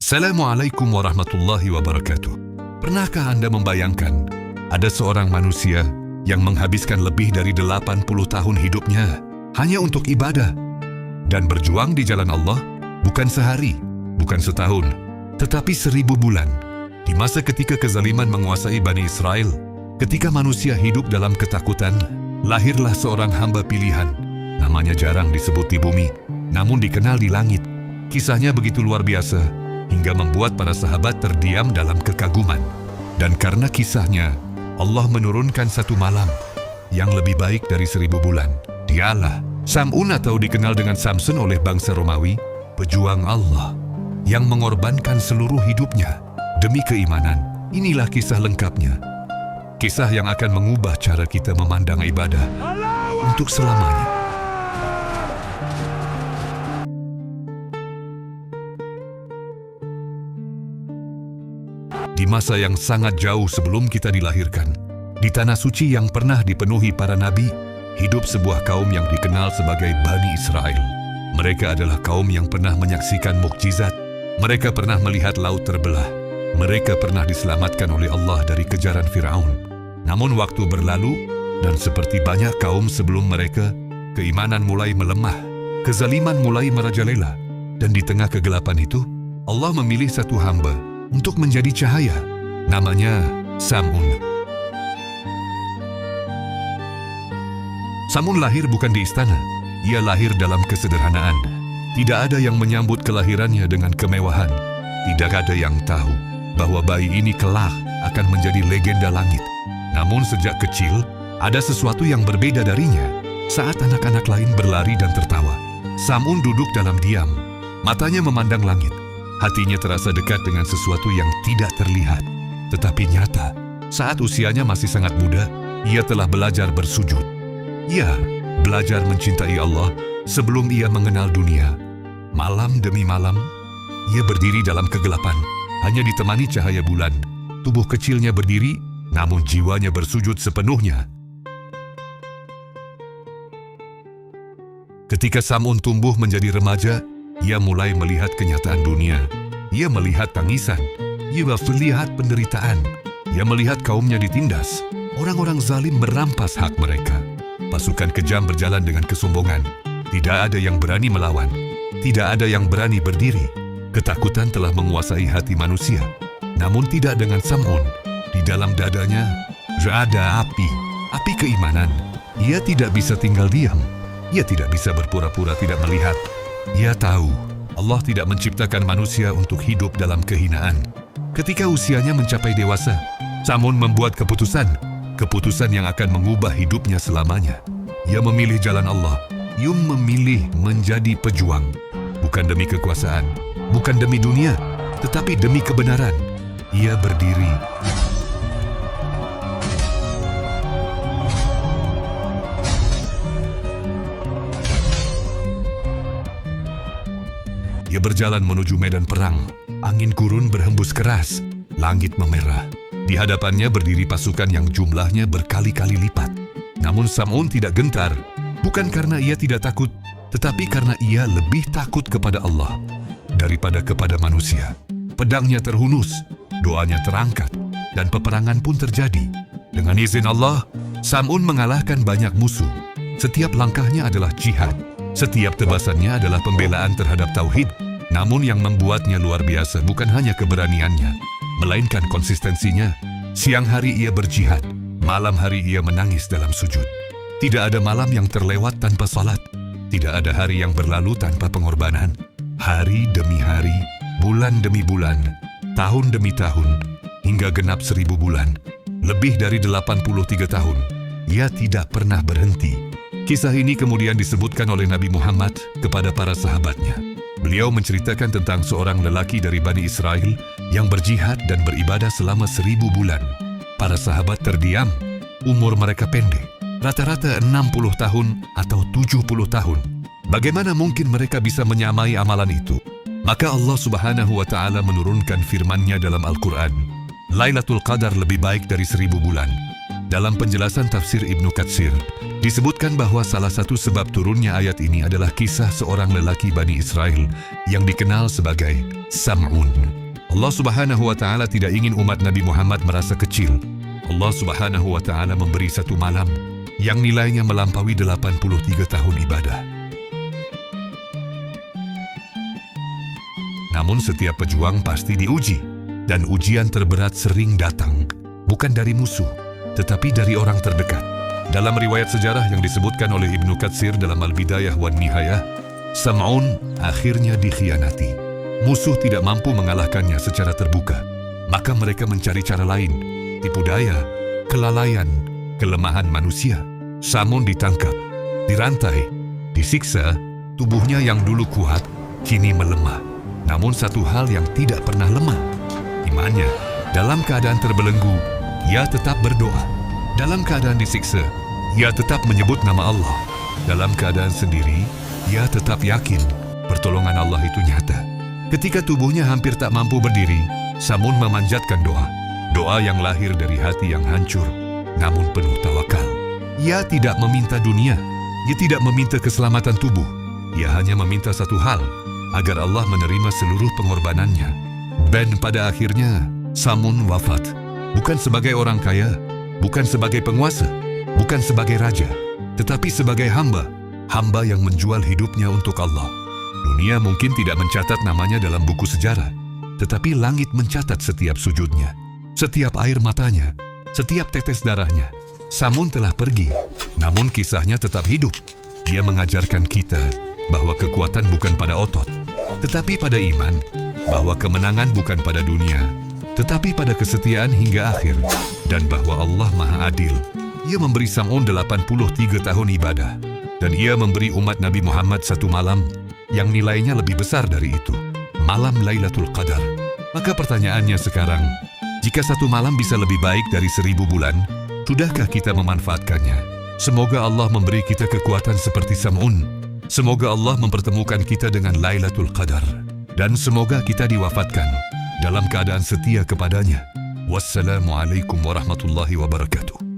Assalamualaikum warahmatullahi wabarakatuh. Pernahkah Anda membayangkan ada seorang manusia yang menghabiskan lebih dari 80 tahun hidupnya hanya untuk ibadah dan berjuang di jalan Allah, bukan sehari, bukan setahun, tetapi 1000 bulan. Di masa ketika kezaliman menguasai Bani Israel, ketika manusia hidup dalam ketakutan, lahirlah seorang hamba pilihan. Namanya jarang disebut di bumi, namun dikenal di langit. Kisahnya begitu luar biasa, hingga membuat para sahabat terdiam dalam kekaguman. Dan karena kisahnya, Allah menurunkan satu malam yang lebih baik dari 1000 bulan. Dialah Sam'un, atau dikenal dengan Samson oleh bangsa Romawi, pejuang Allah yang mengorbankan seluruh hidupnya demi keimanan. Inilah kisah lengkapnya. Kisah yang akan mengubah cara kita memandang ibadah untuk selamanya. Di masa yang sangat jauh sebelum kita dilahirkan, di tanah suci yang pernah dipenuhi para nabi, hidup sebuah kaum yang dikenal sebagai Bani Israel. Mereka adalah kaum yang pernah menyaksikan mukjizat. Mereka pernah melihat laut terbelah. Mereka pernah diselamatkan oleh Allah dari kejaran Firaun. Namun waktu berlalu, dan seperti banyak kaum sebelum mereka, keimanan mulai melemah, kezaliman mulai merajalela, dan di tengah kegelapan itu, Allah memilih satu hamba untuk menjadi cahaya. Namanya Sam'un. Sam'un lahir bukan di istana. Ia lahir dalam kesederhanaan. Tidak ada yang menyambut kelahirannya dengan kemewahan. Tidak ada yang tahu bahwa bayi ini kelak akan menjadi legenda langit. Namun sejak kecil, ada sesuatu yang berbeda darinya. Saat anak-anak lain berlari dan tertawa, Sam'un duduk dalam diam. Matanya memandang langit. Hatinya terasa dekat dengan sesuatu yang tidak terlihat, tetapi nyata. Saat usianya masih sangat muda, ia telah belajar bersujud. Ia belajar mencintai Allah sebelum ia mengenal dunia. Malam demi malam, ia berdiri dalam kegelapan, hanya ditemani cahaya bulan. Tubuh kecilnya berdiri, namun jiwanya bersujud sepenuhnya. Ketika Sam'un tumbuh menjadi remaja, ia mulai melihat kenyataan dunia. Ia melihat tangisan. Ia melihat penderitaan. Ia melihat kaumnya ditindas. Orang-orang zalim merampas hak mereka. Pasukan kejam berjalan dengan kesombongan. Tidak ada yang berani melawan. Tidak ada yang berani berdiri. Ketakutan telah menguasai hati manusia. Namun tidak dengan Sam'un. Di dalam dadanya ada api keimanan. Ia tidak bisa tinggal diam. Ia tidak bisa berpura-pura tidak melihat. Ia tahu Allah tidak menciptakan manusia untuk hidup dalam kehinaan. Ketika usianya mencapai dewasa, Sam'un membuat keputusan yang akan mengubah hidupnya selamanya. Ia memilih jalan Allah. Ia memilih menjadi pejuang, bukan demi kekuasaan, bukan demi dunia, tetapi demi kebenaran. Ia berdiri. Ia berjalan menuju medan perang. Angin gurun berhembus keras. Langit memerah. Di hadapannya berdiri pasukan yang jumlahnya berkali-kali lipat. Namun Sam'un tidak gentar. Bukan karena ia tidak takut, tetapi karena ia lebih takut kepada Allah daripada kepada manusia. Pedangnya terhunus, doanya terangkat, dan peperangan pun terjadi. Dengan izin Allah, Sam'un mengalahkan banyak musuh. Setiap langkahnya adalah jihad. Setiap tebasannya adalah pembelaan terhadap tauhid. Namun yang membuatnya luar biasa bukan hanya keberaniannya, melainkan konsistensinya. Siang hari ia berjihad, malam hari ia menangis dalam sujud. Tidak ada malam yang terlewat tanpa salat. Tidak ada hari yang berlalu tanpa pengorbanan. Hari demi hari, bulan demi bulan, tahun demi tahun, hingga genap 1000 bulan. Lebih dari 83 tahun, ia tidak pernah berhenti. Kisah ini kemudian disebutkan oleh Nabi Muhammad kepada para sahabatnya. Beliau menceritakan tentang seorang lelaki dari Bani Israel yang berjihad dan beribadah selama 1000 bulan. Para sahabat terdiam. Umur mereka pendek, rata-rata 60 tahun atau 70 tahun. Bagaimana mungkin mereka bisa menyamai amalan itu? Maka Allah Subhanahu wa Ta'ala menurunkan firman-Nya dalam Al-Quran. Lailatul Qadar lebih baik dari 1000 bulan. Dalam penjelasan tafsir Ibnu Katsir, disebutkan bahwa salah satu sebab turunnya ayat ini adalah kisah seorang lelaki Bani Israel yang dikenal sebagai Sam'un. Allah Subhanahu wa Ta'ala tidak ingin umat Nabi Muhammad merasa kecil. Allah Subhanahu wa Ta'ala memberi satu malam yang nilainya melampaui 83 tahun ibadah. Namun setiap pejuang pasti diuji, dan ujian terberat sering datang bukan dari musuh, tetapi dari orang terdekat. Dalam riwayat sejarah yang disebutkan oleh Ibnu Katsir dalam Al-Bidayah wan Nihayah, Sam'un akhirnya dikhianati. Musuh tidak mampu mengalahkannya secara terbuka, maka mereka mencari cara lain, tipu daya, kelalaian, kelemahan manusia. Samun ditangkap, dirantai, disiksa, tubuhnya yang dulu kuat, kini melemah. Namun satu hal yang tidak pernah lemah, imannya. Dalam keadaan terbelenggu, ia tetap berdoa. Dalam keadaan disiksa, ia tetap menyebut nama Allah. Dalam keadaan sendiri, ia tetap yakin pertolongan Allah itu nyata. Ketika tubuhnya hampir tak mampu berdiri, Samun memanjatkan doa. Doa yang lahir dari hati yang hancur, namun penuh tawakal. Ia tidak meminta dunia, ia tidak meminta keselamatan tubuh. Ia hanya meminta satu hal, agar Allah menerima seluruh pengorbanannya. Dan pada akhirnya, Samun wafat. Bukan sebagai orang kaya, bukan sebagai penguasa, bukan sebagai raja, tetapi sebagai hamba. Hamba yang menjual hidupnya untuk Allah. Dunia mungkin tidak mencatat namanya dalam buku sejarah, tetapi langit mencatat setiap sujudnya, setiap air matanya, setiap tetes darahnya. Samun telah pergi, namun kisahnya tetap hidup. Dia mengajarkan kita bahwa kekuatan bukan pada otot, tetapi pada iman, bahwa kemenangan bukan pada dunia, tetapi pada kesetiaan hingga akhir, dan bahwa Allah Maha Adil. Ia memberi Sam'un 83 tahun ibadah, dan ia memberi umat Nabi Muhammad satu malam yang nilainya lebih besar dari itu, malam Lailatul Qadar. Maka pertanyaannya sekarang, jika satu malam bisa lebih baik dari 1000 bulan, sudahkah kita memanfaatkannya? Semoga Allah memberi kita kekuatan seperti Sam'un. Semoga Allah mempertemukan kita dengan Lailatul Qadar. Dan semoga kita diwafatkan dalam keadaan setia kepadanya. Wassalamualaikum warahmatullahi wabarakatuh.